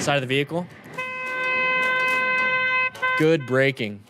Side of the vehicle. Good braking.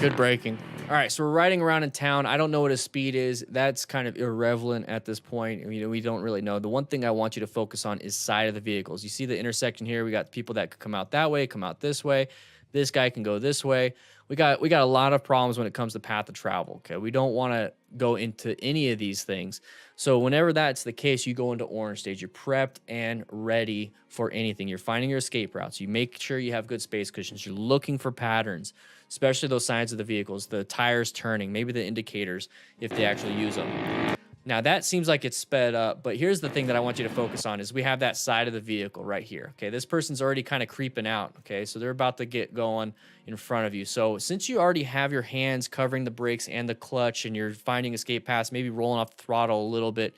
Good braking. All right, so we're riding around in town. I don't know what his speed is. That's kind of irrelevant at this point. We don't really know. The one thing I want you to focus on is side of the vehicles. You see the intersection here. We got people that could come out that way, come out this way. This guy can go this way. We got a lot of problems when it comes to path of travel. Okay, we don't want to go into any of these things. So whenever that's the case, you go into orange stage. You're prepped and ready for anything. You're finding your escape routes. You make sure you have good space cushions. You're looking for patterns, especially those sides of the vehicles, the tires turning, maybe the indicators if they actually use them. Now that seems like it's sped up, but here's the thing that I want you to focus on is we have that side of the vehicle right here. Okay, this person's already kind of creeping out. Okay, so they're about to get going in front of you. So since you already have your hands covering the brakes and the clutch and you're finding escape paths, maybe rolling off the throttle a little bit,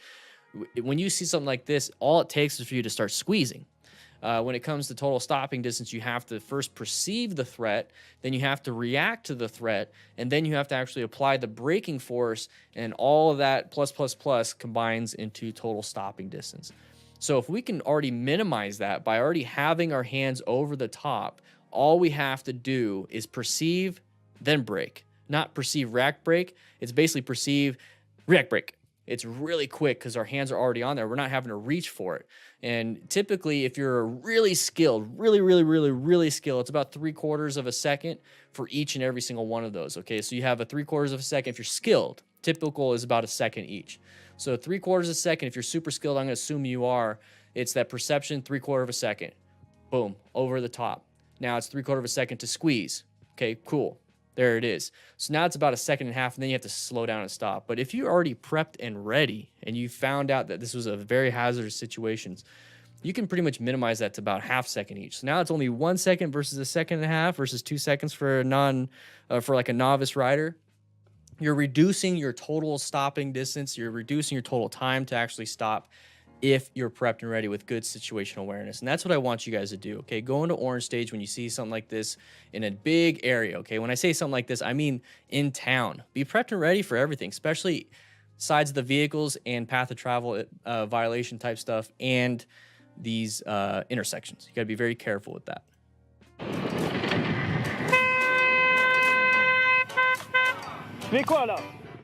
when you see something like this, all it takes is for you to start squeezing. When it comes to total stopping distance, you have to first perceive the threat, then you have to react to the threat, and then you have to actually apply the braking force, and all of that plus combines into total stopping distance. So if we can already minimize that by already having our hands over the top, all we have to do is perceive, then brake. Not perceive, react, brake. It's basically perceive, react, brake. It's really quick because our hands are already on there. We're not having to reach for it. And typically, if you're really skilled, really skilled, it's about 3/4 of a second for each and every single one of those. Okay, so you have a 3/4 of a second if you're skilled. Typical is about a second each. So 3/4 of a second, if you're super skilled, I'm going to assume you are. It's that perception, 3/4 of a second. Boom, over the top. Now it's 3/4 of a second to squeeze. Okay, cool. There it is. So now it's about a second and a half, and then you have to slow down and stop. But if you're already prepped and ready, and you found out that this was a very hazardous situation, you can pretty much minimize that to about half second each. So now it's only 1 second versus a second and a half versus 2 seconds for a for like a novice rider. You're reducing your total stopping distance. You're reducing your total time to actually stop if you're prepped and ready with good situational awareness. And that's what I want you guys to do, okay? Go into orange stage when you see something like this in a big area, okay? When I say something like this, I mean in town. Be prepped and ready for everything, especially sides of the vehicles and path of travel violation type stuff and these intersections. You gotta be very careful with that. C'est quoi là?